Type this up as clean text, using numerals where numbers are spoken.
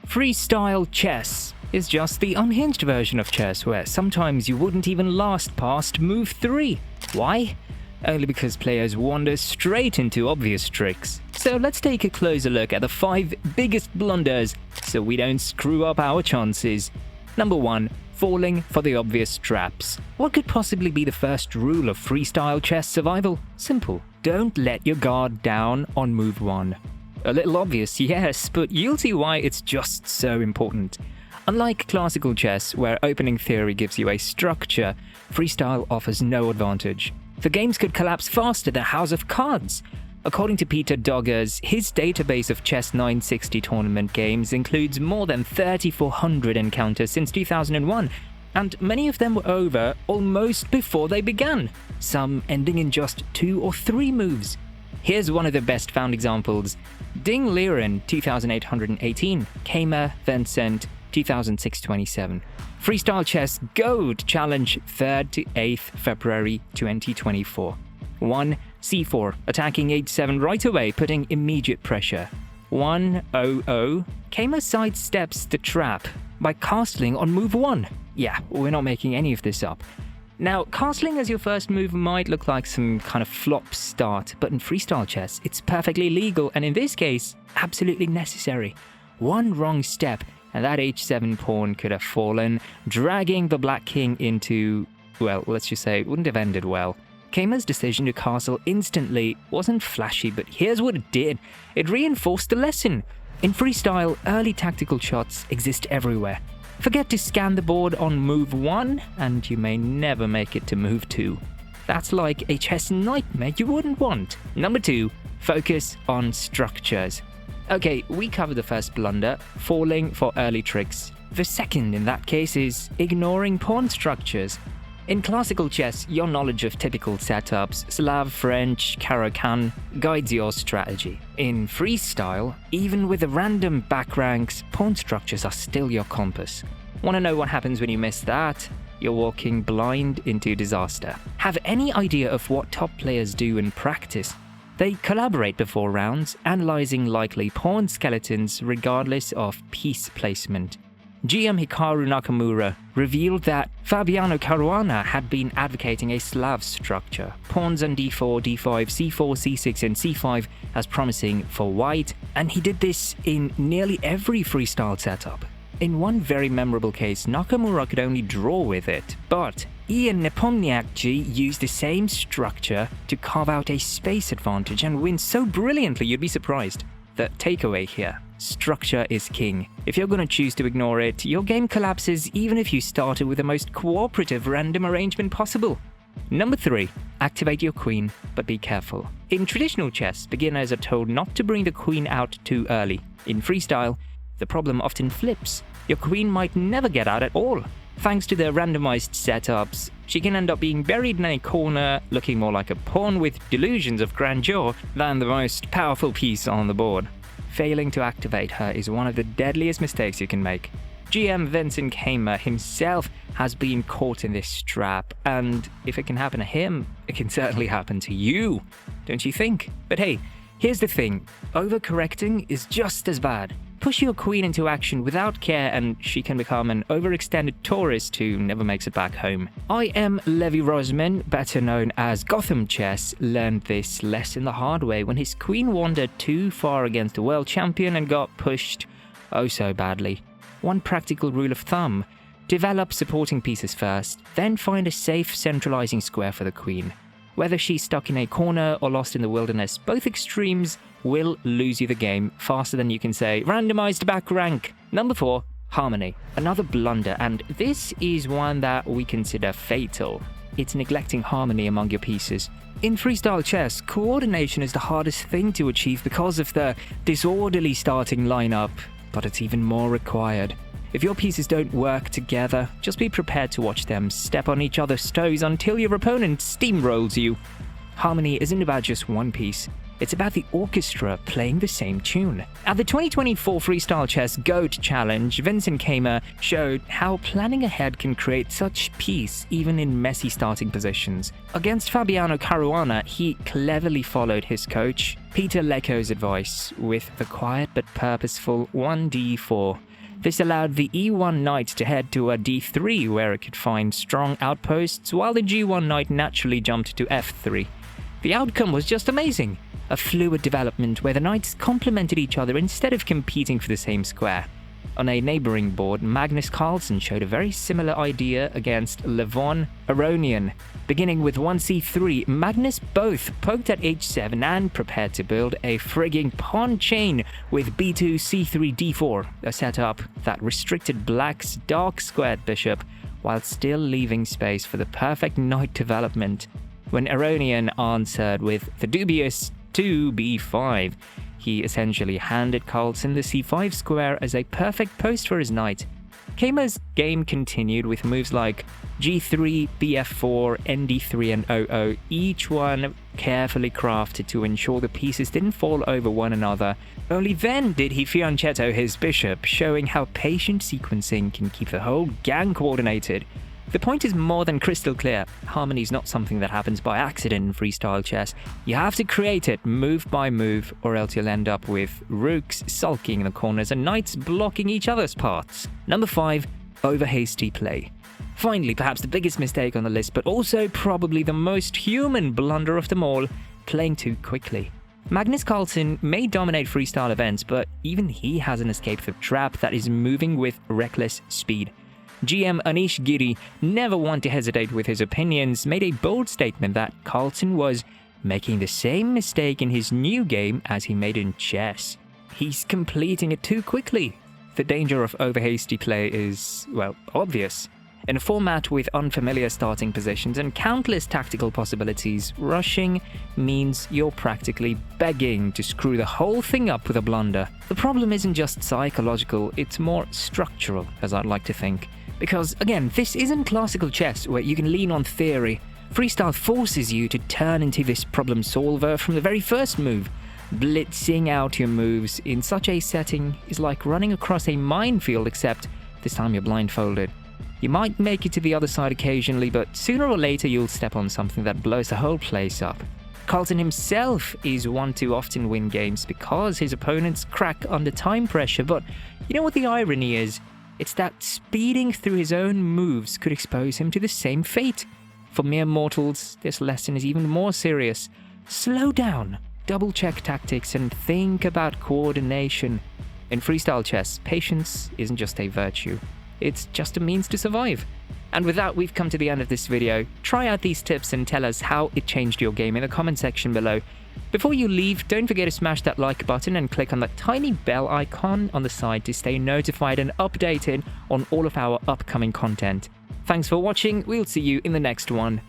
Freestyle chess is just the unhinged version of chess where sometimes you wouldn't even last past move 3. Why? Only because players wander straight into obvious tricks. So let's take a closer look at the 5 biggest blunders so we don't screw up our chances. Number 1. Falling for the obvious traps. What could possibly be the first rule of freestyle chess survival? Simple. Don't let your guard down on move 1. A little obvious, yes, but you'll see why it's just so important. Unlike classical chess, where opening theory gives you a structure, freestyle offers no advantage. The games could collapse faster than a house of cards. According to Peter Doggers, his database of Chess 960 tournament games includes more than 3,400 encounters since 2001, and many of them were over almost before they began, some ending in just 2 or 3 moves. Here's one of the best found examples. Ding Liren, 2818, Kamer, Vincent, 2627. Freestyle Chess Gold Challenge 3rd to 8th February 2024. 1. C4, attacking h7 right away, putting immediate pressure. 1-0-0, Kamer sidesteps the trap by castling on move 1. Yeah, we're not making any of this up. Now, castling as your first move might look like some kind of flop start, but in freestyle chess, it's perfectly legal and in this case, absolutely necessary. One wrong step and that h7 pawn could have fallen, dragging the black king into, well, let's just say it wouldn't have ended well. Kamer's decision to castle instantly wasn't flashy, but here's what it did. It reinforced the lesson. In freestyle, early tactical shots exist everywhere. Forget to scan the board on move 1, and you may never make it to move 2. That's like a chess nightmare you wouldn't want. Number 2. Focus on structures. Okay, we covered the first blunder, falling for early tricks. The second in that case is ignoring pawn structures. In classical chess, your knowledge of typical setups, Slav, French, Caro-Kann, guides your strategy. In freestyle, even with the random back ranks, pawn structures are still your compass. Want to know what happens when you miss that? You're walking blind into disaster. Have any idea of what top players do in practice? They collaborate before rounds, analyzing likely pawn skeletons regardless of piece placement. GM Hikaru Nakamura revealed that Fabiano Caruana had been advocating a Slav structure, pawns on d4, d5, c4, c6 and c5 as promising for white, and he did this in nearly every freestyle setup. In one very memorable case, Nakamura could only draw with it, but Ian Nepomniachtchi used the same structure to carve out a space advantage and win so brilliantly you'd be surprised. The takeaway here: structure is king. If you're going to choose to ignore it, your game collapses even if you started with the most cooperative random arrangement possible. Number 3. Activate your queen, but be careful. In traditional chess, beginners are told not to bring the queen out too early. In freestyle, the problem often flips. Your queen might never get out at all. Thanks to their randomized setups, she can end up being buried in a corner, looking more like a pawn with delusions of grandeur than the most powerful piece on the board. Failing to activate her is one of the deadliest mistakes you can make. GM Vincent Kamer himself has been caught in this trap, and if it can happen to him, it can certainly happen to you, don't you think? But hey, here's the thing, overcorrecting is just as bad. Push your queen into action without care and she can become an overextended tourist who never makes it back home. I.M. Levi Rosman, better known as Gotham Chess, learned this lesson the hard way when his queen wandered too far against the world champion and got pushed oh so badly. One practical rule of thumb: develop supporting pieces first, then find a safe centralizing square for the queen. Whether she's stuck in a corner or lost in the wilderness, both extremes will lose you the game faster than you can say randomized back rank. Number 4. Harmony. Another blunder, and this is one that we consider fatal. It's neglecting harmony among your pieces. In freestyle chess, coordination is the hardest thing to achieve because of the disorderly starting lineup, but it's even more required. If your pieces don't work together, just be prepared to watch them step on each other's toes until your opponent steamrolls you. Harmony isn't about just one piece. It's about the orchestra playing the same tune. At the 2024 Freestyle Chess GOAT Challenge, Vincent Kamer showed how planning ahead can create such peace even in messy starting positions. Against Fabiano Caruana, he cleverly followed his coach, Peter Lecco's advice, with the quiet but purposeful 1d4. This allowed the e1 knight to head to a d3 where it could find strong outposts, while the g1 knight naturally jumped to f3. The outcome was just amazing, a fluid development where the knights complemented each other instead of competing for the same square. On a neighboring board, Magnus Carlsen showed a very similar idea against Levon Aronian. Beginning with 1c3, Magnus both poked at h7 and prepared to build a frigging pawn chain with b2, c3, d4, a setup that restricted Black's dark squared bishop while still leaving space for the perfect knight development. When Aronian answered with the dubious 2b5, he essentially handed Carlsen the c5 square as a perfect post for his knight. Keimer's game continued with moves like g3, bf4, nd3 and 00, each one carefully crafted to ensure the pieces didn't fall over one another. Only then did he fianchetto his bishop, showing how patient sequencing can keep the whole gang coordinated. The point is more than crystal clear. Harmony is not something that happens by accident in freestyle chess. You have to create it move by move, or else you'll end up with rooks sulking in the corners and knights blocking each other's paths. Number 5. Over-hasty play. Finally, perhaps the biggest mistake on the list, but also probably the most human blunder of them all, playing too quickly. Magnus Carlsen may dominate freestyle events, but even he hasn't escaped the trap that is moving with reckless speed. GM Anish Giri, never one to hesitate with his opinions, made a bold statement that Carlsen was making the same mistake in his new game as he made in chess. He's completing it too quickly. The danger of over-hasty play is, well, obvious. In a format with unfamiliar starting positions and countless tactical possibilities, rushing means you're practically begging to screw the whole thing up with a blunder. The problem isn't just psychological, it's more structural, as I'd like to think. Because, again, this isn't classical chess where you can lean on theory. Freestyle forces you to turn into this problem solver from the very first move. Blitzing out your moves in such a setting is like running across a minefield, except this time you're blindfolded. You might make it to the other side occasionally, but sooner or later you'll step on something that blows the whole place up. Carlsen himself is one to often win games because his opponents crack under time pressure, but you know what the irony is? It's that speeding through his own moves could expose him to the same fate. For mere mortals, this lesson is even more serious. Slow down, double-check tactics, and think about coordination. In freestyle chess, patience isn't just a virtue. It's just a means to survive. And with that, we've come to the end of this video. Try out these tips and tell us how it changed your game in the comment section below. Before you leave, don't forget to smash that like button and click on that tiny bell icon on the side to stay notified and updated on all of our upcoming content. Thanks for watching, we'll see you in the next one.